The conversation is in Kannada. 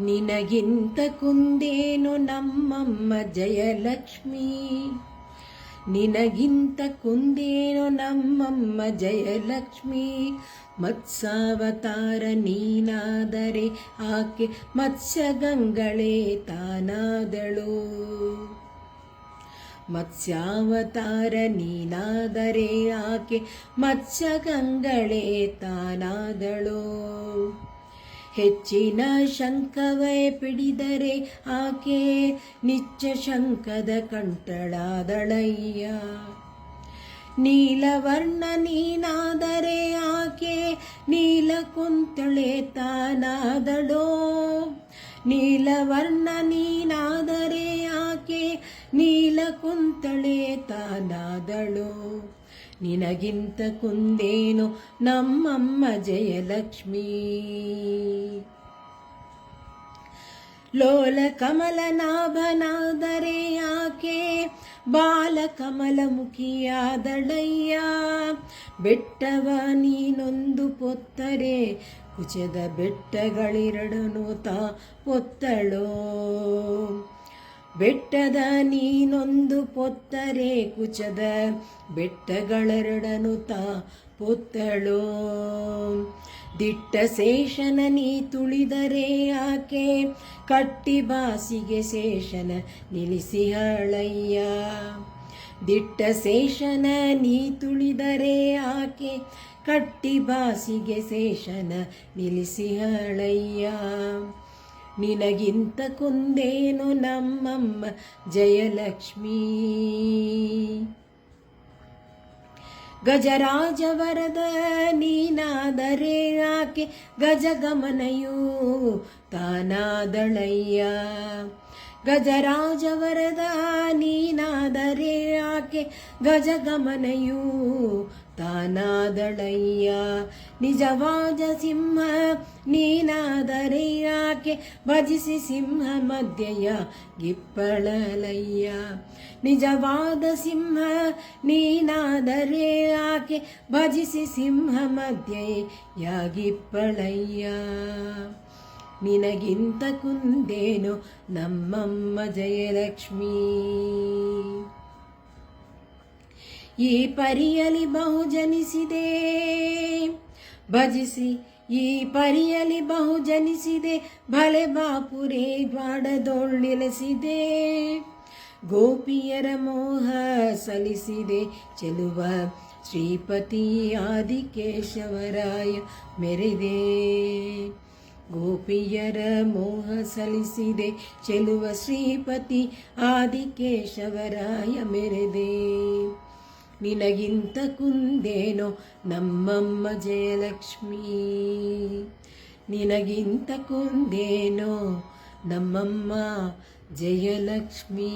ನಿನಗಿಂತ ಕುಂದೇನು ನಮ್ಮಮ್ಮ ಜಯಲಕ್ಷ್ಮಿ, ನಿನಗಿಂತ ಕುಂದೇನು ನಮ್ಮಮ್ಮ ಜಯಲಕ್ಷ್ಮಿ. ಮತ್ಸ್ಯಾವತಾರ ನೀನಾದರೆ ಆಕೆ ಮತ್ಸ್ಯಗಂಗಳೇ ತಾನಾದಳು. ಮತ್ಸ್ಯಾವತಾರ ನೀನಾದರೆ ಆಕೆ ಮತ್ಸ್ಯಗಂಗಳೇ ತಾನಾದಳು. ಹೆಚ್ಚಿನ ಶಂಕವೇ ಪಿಡಿದರೆ ಆಕೆ ನಿಚ್ಚ ಶಂಕದ ಕಂಠಳಾದಳಯ್ಯ. ನೀಲವರ್ಣ ನೀನಾದರೆ ಆಕೆ ನೀಲಕುಂತಳೆ ತಾನಾದಳೋ. ನೀಲವರ್ಣ ನೀನಾದರೆ ಆಕೆ ನೀಲಕುಂತಳೆ ತಾನಾದಳೋ. ನಿನಗಿಂತ ಕುಂದೇನು ನಮ್ಮಮ್ಮ ಜಯಲಕ್ಷ್ಮಿ. ಲೋಲ ಕಮಲ ನಾಭನಾದರೆ ಆಕೆ ಬಾಲಕಮಲ ಮುಖಿಯಾದಳಯ್ಯ. ಬೆಟ್ಟವ ನೀನೊಂದು ಪೊತ್ತರೆ ಕುಚದ ಬೆಟ್ಟಗಳಿರಡನು ತಾ ಪೊತ್ತಳೋ. ಬೆಟ್ಟದ ನೀನೊಂದು ಪೊತ್ತರೆ ಕುಚದ ಬೆಟ್ಟಗಳೆರಡನು ತಾ ಪೊತ್ತಳೋ. ದಿಟ್ಟ ಶೇಷನ ನೀ ತುಳಿದರೆ ಆಕೆ ಕಟ್ಟಿ ಬಾಸಿಗೆ ಶೇಷನ ನಿಲ್ಲಿಸಿಹಳಯ್ಯ. ದಿಟ್ಟ ಶೇಷನ ನೀ ತುಳಿದರೆ ಆಕೆ ಕಟ್ಟಿ ಬಾಸಿಗೆ ಶೇಷನ ನಿಲ್ಲಿಸಿಹಳಯ್ಯ. ನಿನಗಿಂತ ಕುಂದೇನು ನಮ್ಮಮ್ಮ ಜಯಲಕ್ಷ್ಮಿ. ಗಜರಾಜವರದ ನೀನಾದರೆ ಆಕೆ ಗಜಗಮನೆಯೂ ತಾನಾದಳಯ್ಯ. ಗಜರಾಜವರದ ನೀನಾದರೆ ಆಕೆ ಗಜಗಮನೆಯೂ ತಾನಾದಳಯ್ಯ. ನಿಜವಾದ ಸಿಂಹ ನೀನಾದರೆ ಆಕೆ ಭಜಿಸಿ ಸಿಂಹ ಮಧ್ಯೆಯ ಗಿಪ್ಪಳಲಯ್ಯ. ನಿಜವಾದ ಸಿಂಹ ನೀನಾದರೆ ಆಕೆ ಭಜಿಸಿ ಸಿಂಹ ಮಧ್ಯೆಯಾಗಿಪ್ಪಳಯ್ಯ. ನಿನಗಿಂತ ಕುಂದೇನು ನಮ್ಮಮ್ಮ ಜಯಲಕ್ಷ್ಮಿ. ಈ ಪರಿಯಲಿ ಬಹು ಜನಿಸಿದೆ ಭಜಿಸಿ, ಈ ಪರಿಯಲಿ ಬಹು ಜನಿಸಿದೆ ಭಲೆ ಬಾಪುರೇ ದ್ವಾಡದೊಳ್ಳೆಲೆಸಿದೆ. ಗೋಪಿಯರ ಮೋಹ ಸಲಿಸಿದೆ ಚೆಲುವ ಶ್ರೀಪತಿ ಆದಿಕೇಶವರಾಯ ಮೆರೆದೆ. ಗೋಪಿಯರ ಮೋಹ ಸಲಿಸಿದೆ ಚೆಲುವ ಶ್ರೀಪತಿ ಆದಿಕೇಶವರಾಯ ಮೆರೆದೆ. ನಿನಗಿಂತ ಕುಂದೇನೋ ನಮ್ಮಮ್ಮ ಜಯಲಕ್ಷ್ಮಿ. ನಿನಗಿಂತ ಕುಂದೇನೋ ನಮ್ಮಮ್ಮ ಜಯಲಕ್ಷ್ಮಿ.